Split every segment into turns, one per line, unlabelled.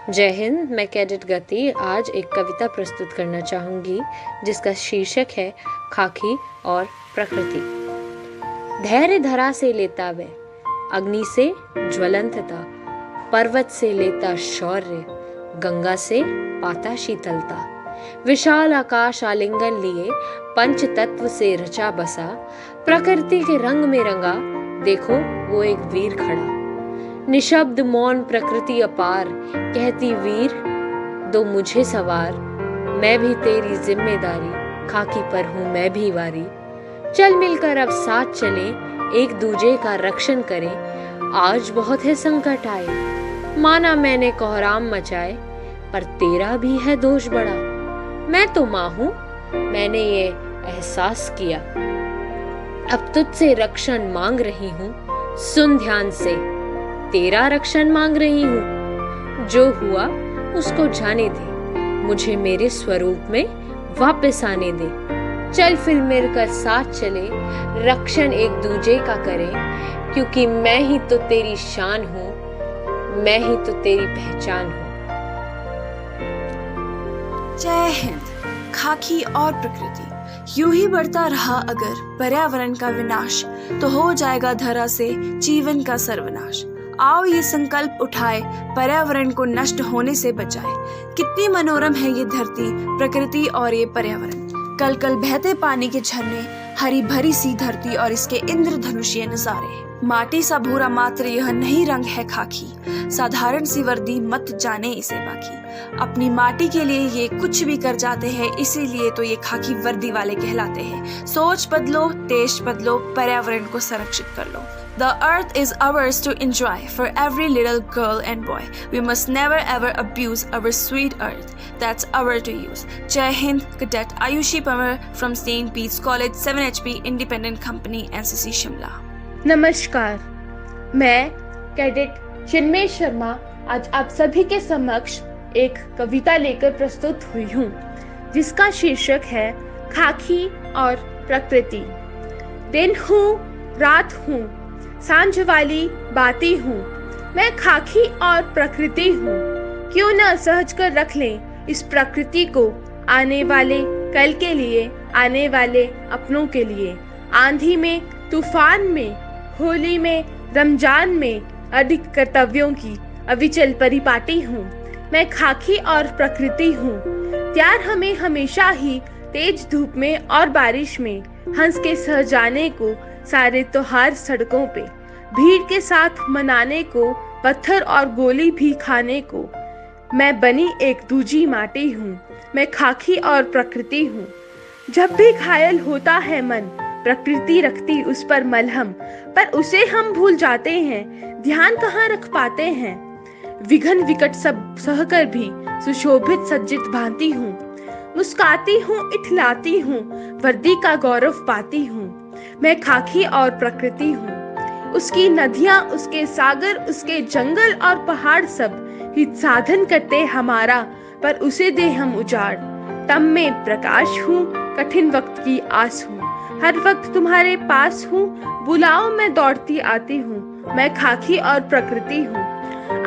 जय हिंद। मैं कैडेट गति आज एक कविता प्रस्तुत करना चाहूँगी जिसका शीर्षक है खाकी और प्रकृति। धैर्य धरा से लेता वह, अग्नि से ज्वलंतता, पर्वत से लेता शौर्य, गंगा से पाता शीतलता, विशाल आकाश आलिंगन लिए पंच तत्व से रचा बसा, प्रकृति के रंग में रंगा देखो वो एक वीर खड़ा। निशब्द मौन प्रकृति अपार, कहती वीर दो मुझे सवार, मैं भी तेरी जिम्मेदारी, खाकी पर हूँ मैं भी वारी। चल मिलकर अब साथ चले, एक दूजे का रक्षण करें। आज बहुत है संकट आए, माना मैंने कोहराम मचाए, पर तेरा भी है दोष बड़ा। मैं तो माँ हूँ, मैंने ये एहसास किया, अब तुझसे रक्षण मांग रही हूँ, सुन ध्यान से, तेरा रक्षण मांग रही हूँ। जो हुआ उसको जाने दे, मुझे मेरे स्वरूप में वापस आने दे। चल फिर मिलकर साथ चले, रक्षण एक दूजे का करें, क्योंकि मैं ही तो तेरी शान हूँ, मैं ही तो तेरी पहचान हूँ।
जय हिंद। खाकी और प्रकृति। यूं ही बढ़ता रहा अगर पर्यावरण का विनाश, तो हो जाएगा धरा से जीवन का सर्वनाश। आओ ये संकल्प उठाए, पर्यावरण को नष्ट होने से बचाए। कितनी मनोरम है ये धरती, प्रकृति और ये पर्यावरण। कल कल बहते पानी के झरने, हरी भरी सी धरती और इसके इंद्रधनुषीय नजारे। माटी सा भूरा मात्र यह नहीं रंग है खाकी, साधारण सी वर्दी मत जाने इसे बाकी। अपनी माटी के लिए ये कुछ भी कर जाते हैं, इसीलिए तो ये खाकी वर्दी वाले कहलाते हैं। सोच बदलो, देश बदलो, पर्यावरण को संरक्षित कर लो। The earth is ours to enjoy for every little girl and boy. We must never ever abuse our sweet earth. That's our to use. Jai Hind, Cadet Ayushi Pamar from St. Pete's College 7HP Independent Company NCC Shimla.
नमस्कार, मैं cadet चिन्मय शर्मा आज आप सभी के समक्ष एक कविता लेकर प्रस्तुत हुई हूँ, जिसका शीर्षक है खाकी और प्रकृति। दिन हूँ, रात हूँ, सांझ वाली बातें हूँ, मैं खाकी और प्रकृति हूँ। क्यों न सहज कर रख लें इस प्रकृति को, आने वाले कल के लिए, आने वाले अपनों के लिए। आंधी में, तूफान में, होली में, रमजान में, अधिक कर्तव्यों की अविचल परिपाटी हूँ। मैं खाकी और प्रकृति हूँ। प्यार हमें हमेशा ही तेज धूप में और बारिश में, हंस के सह जाने को, सारे त्योहार सड़कों पे, भीड़ के साथ मनाने को, पत्थर और गोली भी खाने को। मैं बनी एक दूजी माटी हूँ, मैं खाकी और प्रकृति हूँ। जब भी घायल होता है मन, प्रकृति रखती उस पर मलहम, पर उसे हम भूल जाते हैं, ध्यान कहाँ रख पाते हैं। विघन विकट सब सहकर भी सुशोभित सज्जित भांति हूँ, मुस्काती हूँ, इठलाती हूँ, वर्दी का गौरव पाती हूँ। मैं खाकी और प्रकृति हूँ। उसकी नदियाँ, उसके सागर, उसके जंगल और पहाड़ सब हित साधन करते हमारा, पर उसे दे हम उजाड़। तम में प्रकाश हूँ, कठिन वक्त की आस हूँ, हर वक्त तुम्हारे पास हूँ, बुलाओ मैं दौड़ती आती हूँ। मैं खाकी और प्रकृति हूँ।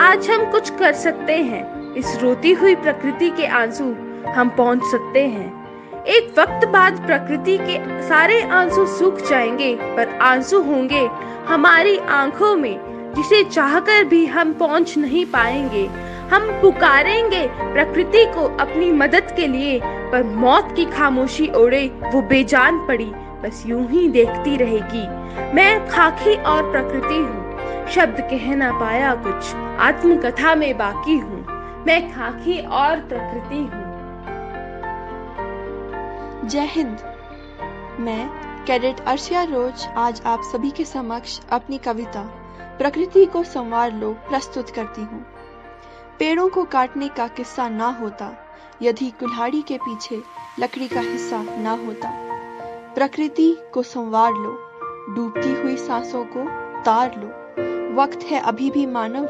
आज हम कुछ कर सकते हैं, इस रोती हुई प्रकृति के आंसू हम पहुँच सकते हैं। एक वक्त बाद प्रकृति के सारे आंसू सूख जाएंगे, पर आंसू होंगे हमारी आंखों में, जिसे चाहकर भी हम पहुंच नहीं पाएंगे। हम पुकारेंगे प्रकृति को अपनी मदद के लिए, पर मौत की खामोशी ओढ़े वो बेजान पड़ी, बस यूं ही देखती रहेगी। मैं खाकी और प्रकृति हूँ, शब्द कह ना पाया कुछ, आत्मकथा में बाकी हूँ। मैं खाकी और प्रकृति हूँ।
जय हिंद। मैं कैडेट अर्शिया रोज आज आप सभी के समक्ष अपनी कविता प्रकृति को संवार लो प्रस्तुत करती हूँ। पेड़ों को काटने का किस्सा ना होता, यदि कुल्हाड़ी के पीछे लकड़ी का हिस्सा ना होता। प्रकृति को संवार लो, डूबती हुई सांसों को तार लो। वक्त है अभी भी मानव,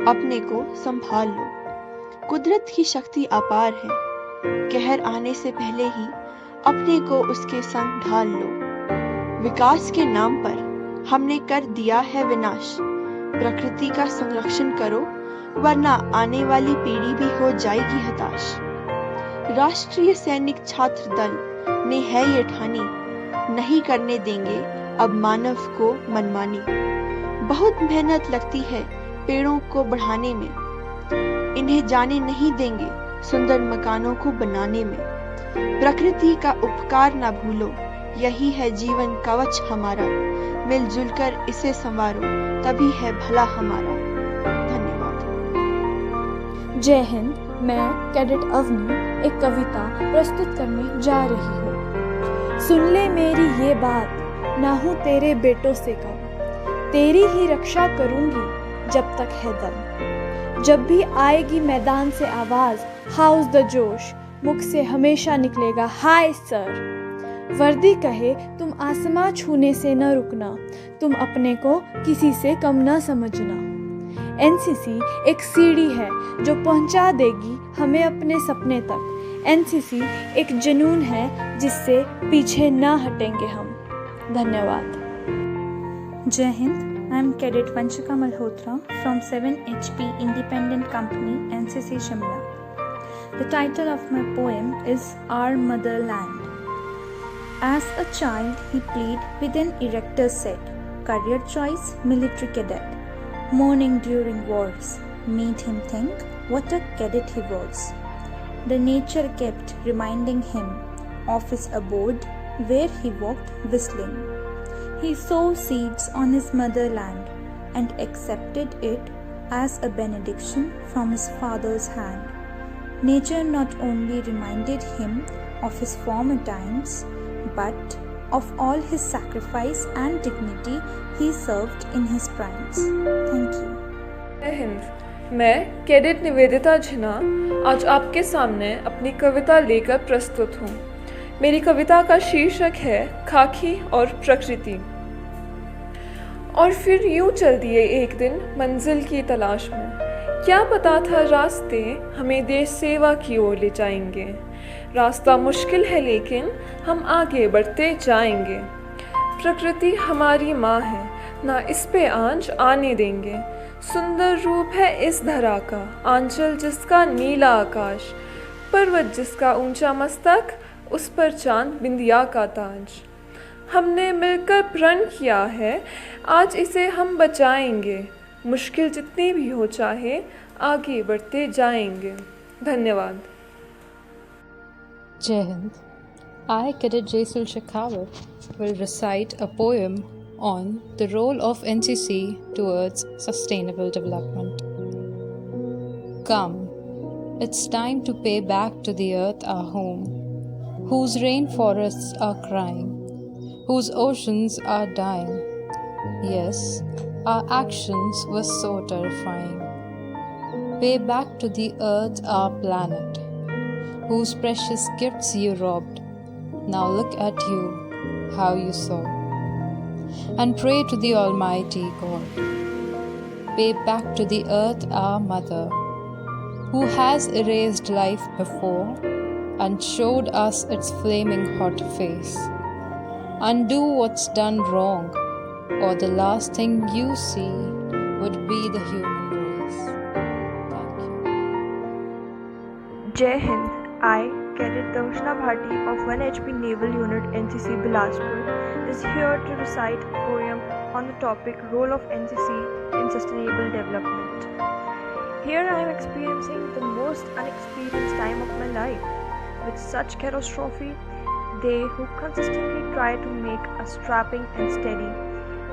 अपने को संभाल लो। कुदरत की शक्ति अपार है, कहर आने से पहले ही अपने को उसके संग ढाल लो। विकास के नाम पर हमने कर दिया है विनाश, प्रकृति का संरक्षण करो, वरना आने वाली पीढ़ी भी हो जाएगी हताश। राष्ट्रीय सैनिक छात्र दल ने है ये ठानी, नहीं करने देंगे अब मानव को मनमानी। बहुत मेहनत लगती है पेड़ों को बढ़ाने में, इन्हें जाने नहीं देंगे सुंदर मकानों को बनाने में। प्रकृति का उपकार ना भूलो, यही है जीवन कवच हमारा। मिलजुल कर इसे संवारो, तभी है भला हमारा। धन्यवाद।
जय हिंद। मैं कैडेट अवनी एक कविता प्रस्तुत करने जा रही हूँ। सुन ले मेरी ये बात, ना हूँ तेरे बेटों से कम, तेरी ही रक्षा करूँगी जब तक है दम। जब भी आएगी मैदान से आवाज़, हाउस द जोश, मुख से हमेशा निकलेगा हाय सर। वर्दी कहे तुम आसमां छूने से न रुकना, तुम अपने को किसी से कम न समझना। एनसीसी एक सीढ़ी है जो पहुंचा देगी हमें अपने सपने तक। एनसीसी एक जुनून है जिससे पीछे ना हटेंगे हम। धन्यवाद।
Jai Hind. I am Cadet Vanshika Malhotra from 7 HP Independent Company, NCC Shimla. The title of my poem is Our Motherland. As a child, he played with an erector set. Career choice, military cadet. Mourning during wars made him think what a cadet he was. The nature kept reminding him of his abode where he walked whistling. He sowed seeds on his motherland and accepted it as a benediction from his father's hand. Nature not only reminded him of his former times, but of all his sacrifice and dignity he served in his primes. Thank you.
जय हिंद। मैं cadet Nivedita झिना आज आपके सामने अपनी कविता लेकर प्रस्तुत हूँ। मेरी कविता का शीर्षक है खाकी और प्रकृति। और फिर यूं चल दिए एक दिन मंजिल की तलाश में, क्या पता था रास्ते हमें देश सेवा की ओर ले जाएंगे। रास्ता मुश्किल है लेकिन हम आगे बढ़ते जाएंगे। प्रकृति हमारी माँ है, ना इस पे आंच आने देंगे। सुंदर रूप है इस धरा का, आंचल जिसका नीला आकाश, पर्वत जिसका ऊंचा मस्तक, उस पर चांद बिंदिया का ताज। हमने मिलकर प्रण किया है, आज इसे हम बचाएंगे। मुश्किल जितनी भी हो चाहे, आगे बढ़ते जाएंगे। धन्यवाद।
Jai Hind. I, Cadet Jaisul Shekhawat, will recite a poem on the role of NCC towards sustainable development. Come, it's time to pay back to the earth our home, whose rainforests are crying, whose oceans are dying. Yes, our actions were so terrifying. Pay back to the earth our planet, whose precious gifts you robbed. Now look at you, how you saw. And pray to the Almighty God. Pay back to the earth our mother, who has erased life before and showed us its flaming hot face. Undo what's done wrong, or the last thing you see would be the human race. Thank you.
Jai Hind. I, Cadet Darshana Bhati of 1 HP Naval Unit NCC Bilaspur, is here to recite a poem on the topic Role of NCC in Sustainable Development. Here I am experiencing the most unexperienced time of my life. With such catastrophe, they who consistently try to make us strapping and steady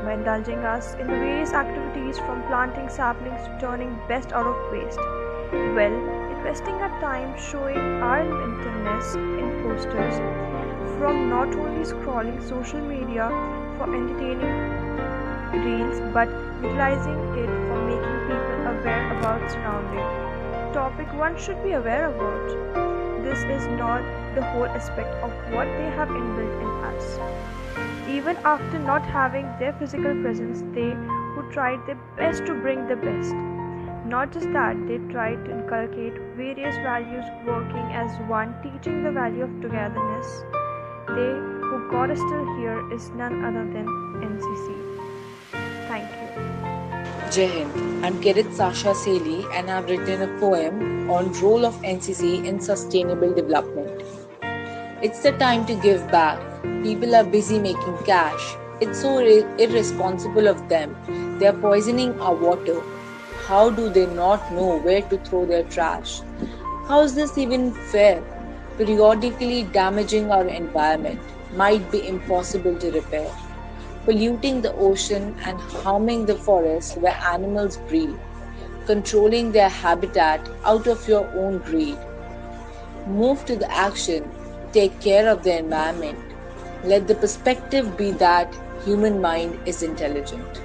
by indulging us in the various activities from planting saplings to turning best out of waste. Well, investing our time showing our inventiveness in posters, from not only scrolling social media for entertaining reels but utilizing it for making people aware about surrounding topic one should be aware about. This is not the whole aspect of what they have inbuilt in us. Even after not having their physical presence, they who tried their best to bring the best. Not just that, they tried to inculcate various values working as one, teaching the value of togetherness. They who got us still here is none other than NCC. Thank you.
Jai Hind. I'm Kirit Sasha Seli and I've written a poem on role of NCC in sustainable development. It's the time to give back. People are busy making cash. It's so irresponsible of them. They are poisoning our water. How do they not know where to throw their trash? How is this even fair? Periodically damaging our environment might be impossible to repair. Polluting the ocean and harming the forest where animals breed, controlling their habitat out of your own greed. Move to the action, take care of the environment. Let the perspective be that human mind is intelligent.